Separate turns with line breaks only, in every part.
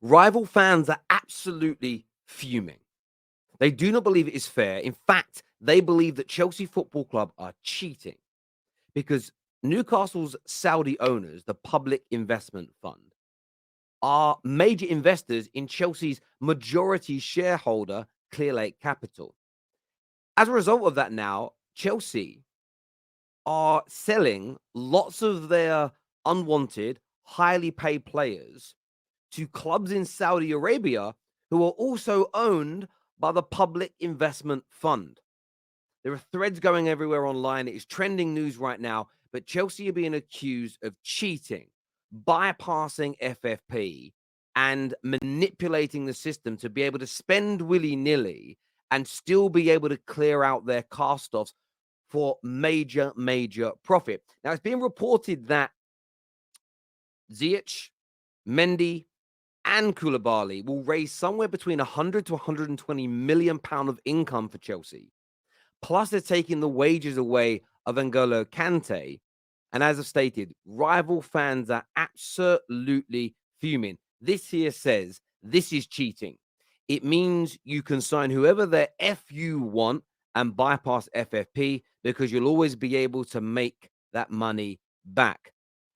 Rival fans are absolutely fuming. They do not believe it is fair. In fact, they believe that Chelsea Football Club are cheating because Newcastle's Saudi owners, the Public Investment Fund, are major investors in Chelsea's majority shareholder, Clearlake Capital. As a result of that, now Chelsea are selling lots of their unwanted, highly paid players to clubs in Saudi Arabia who are also owned by the Public Investment Fund. There are threads going everywhere online. It is trending news right now, but Chelsea are being accused of cheating, bypassing FFP, and manipulating the system to be able to spend willy-nilly and still be able to clear out their cast-offs for major, major profit. Now, it's being reported that Ziyech, Mendy, and Koulibaly will raise somewhere between 100 to 120 million pound of income for Chelsea. Plus, they're taking the wages away of N'Golo Kante. And as I've stated, rival fans are absolutely fuming. This here says this is cheating. It means you can sign whoever the F you want and bypass FFP because you'll always be able to make that money back.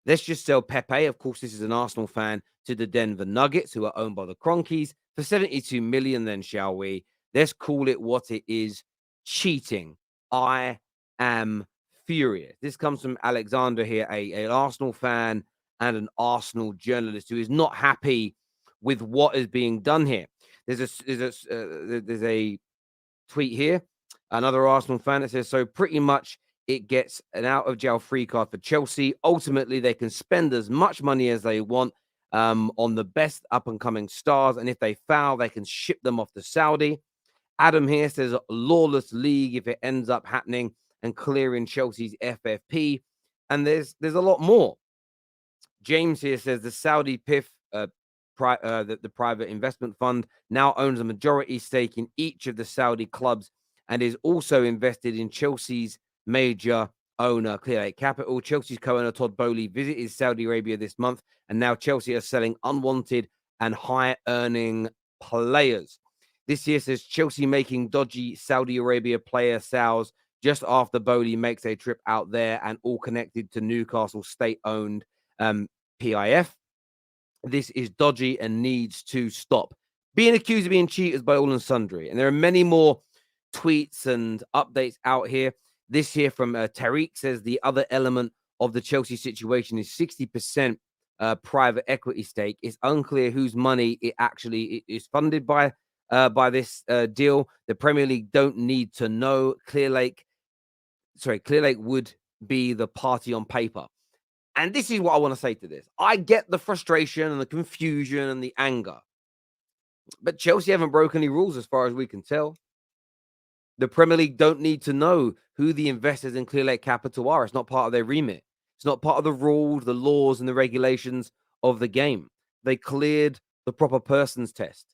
Let's just sell Pepe. Of course, this is an Arsenal fan, to the Denver Nuggets, who are owned by the Cronkies, for 72 million, then, shall we? Let's call it what it is. Cheating. I am furious. This comes from Alexander here, an Arsenal fan and an Arsenal journalist who is not happy with what is being done here. There's a tweet here, another Arsenal fan that says, so pretty much it gets an out of jail free card for Chelsea. Ultimately, they can spend as much money as they want on the best up and coming stars. And if they foul, they can ship them off to Saudi. Adam here says lawless league if it ends up happening and clearing Chelsea's FFP. And there's a lot more. James here says the Saudi PIF, the private investment fund, now owns a majority stake in each of the Saudi clubs and is also invested in Chelsea's major owner, Clearlake Capital. Chelsea's co-owner Todd Boehly visited Saudi Arabia this month, and now Chelsea are selling unwanted and high-earning players. This year says Chelsea making dodgy Saudi Arabia player sales just after Boehly makes a trip out there, and all connected to Newcastle state-owned PIF. This is dodgy and needs to stop. Being accused of being cheaters by all and sundry. And there are many more tweets and updates out here. This here from Terrace says the other element of the Chelsea situation is 60% private equity stake. It's unclear whose money it actually is funded by this deal. The Premier League don't need to know. Clearlake would be the party on paper. And this is what I want to say to this. I get the frustration and the confusion and the anger. But Chelsea haven't broken any rules as far as we can tell. The Premier League don't need to know who the investors in Clearlake Capital are. It's not part of their remit. It's not part of the rules, the laws, and the regulations of the game. They cleared the proper persons test.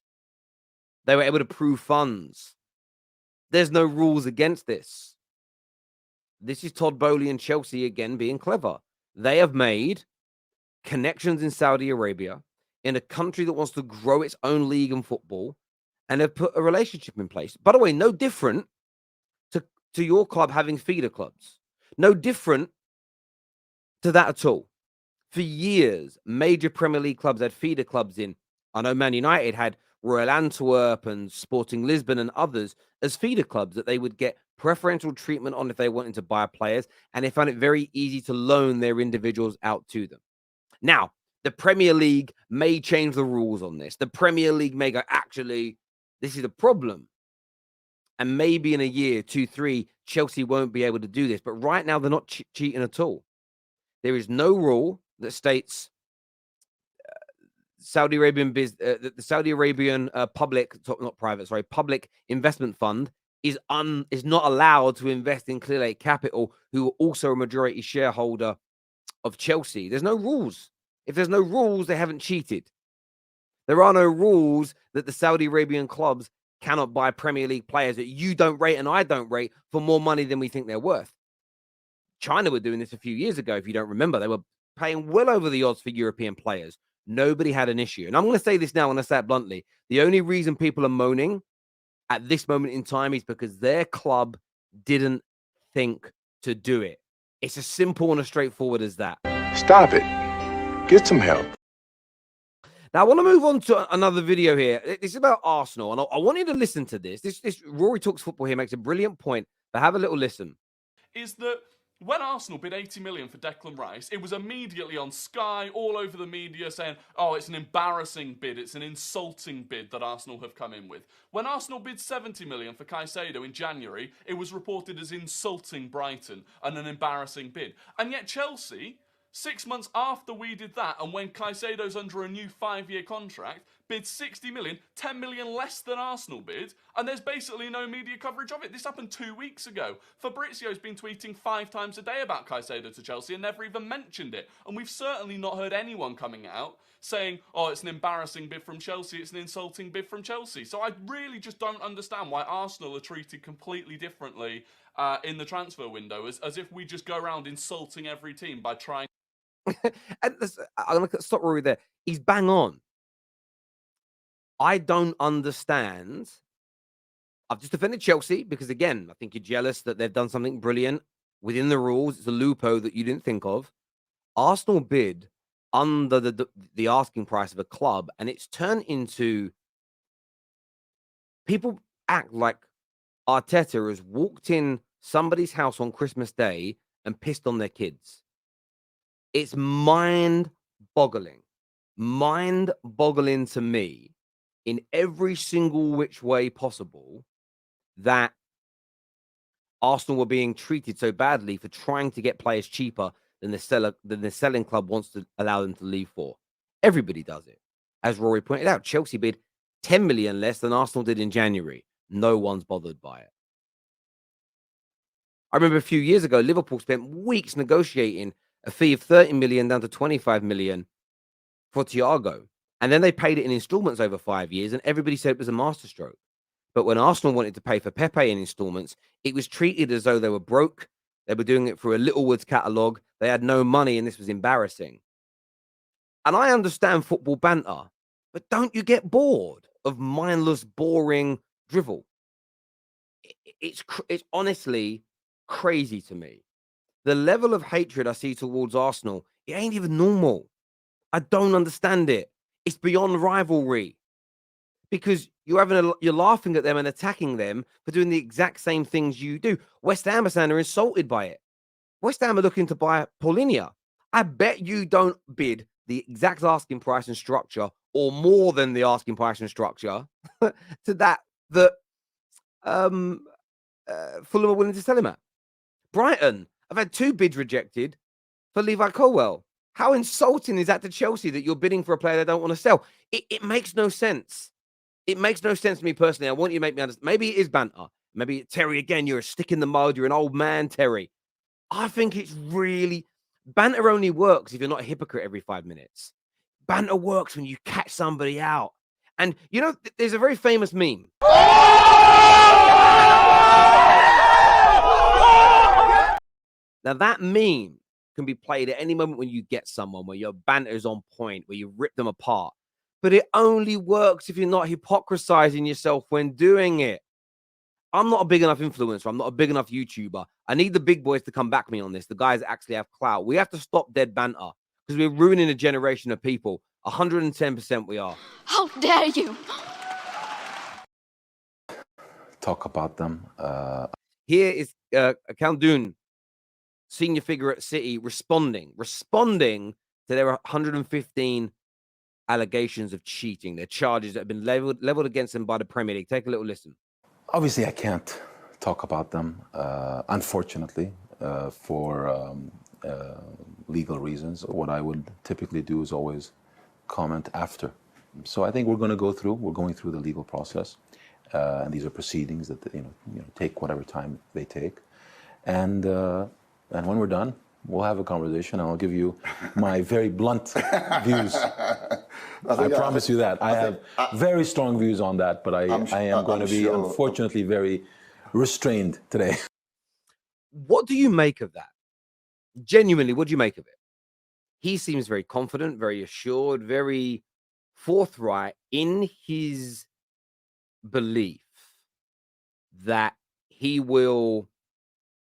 They were able to prove funds. There's no rules against this. This is Todd Boehly and Chelsea again being clever. They have made connections in Saudi Arabia, in a country that wants to grow its own league in football, and have put a relationship in place. By the way, no different to your club having feeder clubs. No different to that at all. For years, major Premier League clubs had feeder clubs in. I know Man United had Royal Antwerp and Sporting Lisbon and others as feeder clubs that they would get preferential treatment on if they wanted to buy players, and they found it very easy to loan their individuals out to them. Now, the Premier League may change the rules on this. The Premier League may go, actually, this is a problem. And maybe in a year, 2, 3, Chelsea won't be able to do this. But right now, they're not cheating at all. There is no rule that states Saudi Arabian the Saudi Arabian public investment fund is not allowed to invest in Clearlake Capital, who are also a majority shareholder of Chelsea. There's no rules. If there's no rules, they haven't cheated. There are no rules that the Saudi Arabian clubs cannot buy Premier League players that you don't rate and I don't rate for more money than we think they're worth. China were doing this a few years ago, if you don't remember. They were paying well over the odds for European players. nobody had an issue. And I'm going to say this now, and I say it bluntly. The only reason people are moaning at this moment in time is because their club didn't think to do it. It's as simple and as straightforward as that.
Stop it. Get some help.
Now, I want to move on to another video here. This is about Arsenal, and I want you to listen to this. This Rory Talks Football here makes a brilliant point, but have a little listen.
Is that when Arsenal bid 80 million for Declan Rice, it was immediately on Sky, all over the media, saying, oh, it's an embarrassing bid, it's an insulting bid that Arsenal have come in with. When Arsenal bid 70 million for Caicedo in January, it was reported as insulting Brighton and an embarrassing bid. And yet Chelsea, 6 months after we did that, and when Caicedo's under a new 5-year contract, bid 60 million, 10 million less than Arsenal bid, and there's basically no media coverage of it. This happened 2 weeks ago. Fabrizio's been tweeting 5 times a day about Caicedo to Chelsea and never even mentioned it. And we've certainly not heard anyone coming out saying, oh, it's an embarrassing bid from Chelsea, it's an insulting bid from Chelsea. So I really just don't understand why Arsenal are treated completely differently in the transfer window, as if we just go around insulting every team by trying.
And I'm going to stop Rory there. He's bang on. I don't understand. I've just defended Chelsea because, again, I think you're jealous that they've done something brilliant within the rules. It's a loophole that you didn't think of. Arsenal bid under the asking price of a club, and it's turned into people act like Arteta has walked in somebody's house on Christmas Day and pissed on their kids. It's mind-boggling to me in every single which way possible that Arsenal were being treated so badly for trying to get players cheaper than the selling club wants to allow them to leave for. Everybody does it. As Rory pointed out, Chelsea bid 10 million less than Arsenal did in January. No one's bothered by it. I remember a few years ago, Liverpool spent weeks negotiating a fee of 30 million down to 25 million for Thiago. And then they paid it in installments over 5 years, and everybody said it was a masterstroke. But when Arsenal wanted to pay for Pepe in installments, it was treated as though they were broke. They were doing it through a Littlewoods catalogue. They had no money, and this was embarrassing. And I understand football banter, but don't you get bored of mindless, boring drivel? It's honestly crazy to me. The level of hatred I see towards Arsenal, it ain't even normal. I don't understand it. It's beyond rivalry. Because you're laughing at them and attacking them for doing the exact same things you do. West Ham are insulted by it. West Ham are looking to buy Paulinho. I bet you don't bid the exact asking price and structure, or more than the asking price and structure, to that Fulham are willing to sell him at. Brighton have had 2 bids rejected for Levi Colwill. How insulting is that to Chelsea that you're bidding for a player they don't want to sell? It makes no sense. It makes no sense to me personally. I want you to make me understand. Maybe it is banter. Maybe, Terry, again, you're a stick in the mud. You're an old man, Terry. I think it's really... Banter only works if you're not a hypocrite every 5 minutes. Banter works when you catch somebody out. And, you know, there's a very famous meme. Now, that meme can be played at any moment when you get someone, where your banter is on point, where you rip them apart. But it only works if you're not hypocrisizing yourself when doing it. I'm not a big enough influencer. I'm not a big enough YouTuber. I need the big boys to come back me on this, the guys that actually have clout. We have to stop dead banter because we're ruining a generation of people. 110% we are.
How dare you?
Talk about them.
Here is Khaldoon, senior figure at City, responding to their 115 allegations of cheating, their charges that have been leveled against them by the Premier League. Take a little listen.
Obviously, I can't talk about them, unfortunately, for legal reasons. What I would typically do is always comment after. So I think we're going through the legal process, and these are proceedings that take whatever time they take, and when we're done, we'll have a conversation, and I'll give you my very blunt views. I promise you that. I have very strong views on that, but I am going to be, unfortunately, very restrained today.
What do you make of that? Genuinely, what do you make of it? he seems very confident, very assured, very forthright in his belief that he will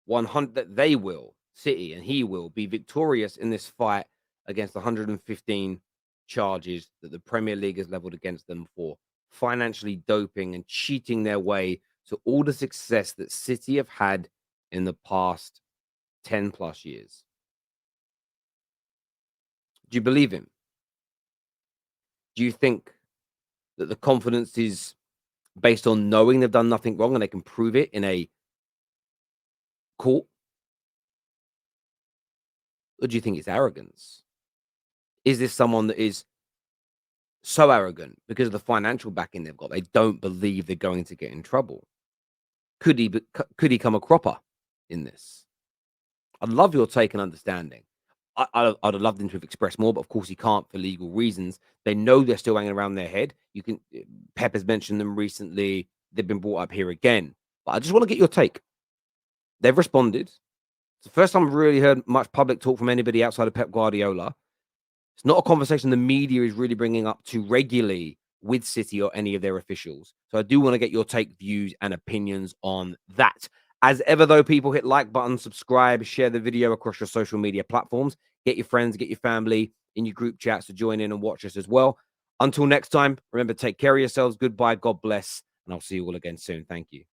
100 that they will, City and he will be victorious in this fight against 115 charges that the Premier League has leveled against them for financially doping and cheating their way to all the success that City have had in the past 10 plus years. Do you believe him? Do you think that the confidence is based on knowing they've done nothing wrong and they can prove it in a court? Or do you think it's arrogance? Is this someone that is so arrogant because of the financial backing they've got, they don't believe they're going to get in trouble? Could he come a cropper in this? I'd love your take and understanding. I'd have loved him to have expressed more, but of course he can't for legal reasons. They know they're still hanging around their head. You can Pep has mentioned them recently. They've been brought up here again. But I just want to get your take. They've responded. It's the first time I've really heard much public talk from anybody outside of Pep Guardiola. It's not a conversation the media is really bringing up too regularly with City or any of their officials. So I do want to get your take, views, and opinions on that. As ever, though, people, hit like button, subscribe, share the video across your social media platforms. Get your friends, get your family in your group chats to join in and watch us as well. Until next time, remember, take care of yourselves. Goodbye. God bless. And I'll see you all again soon. Thank you.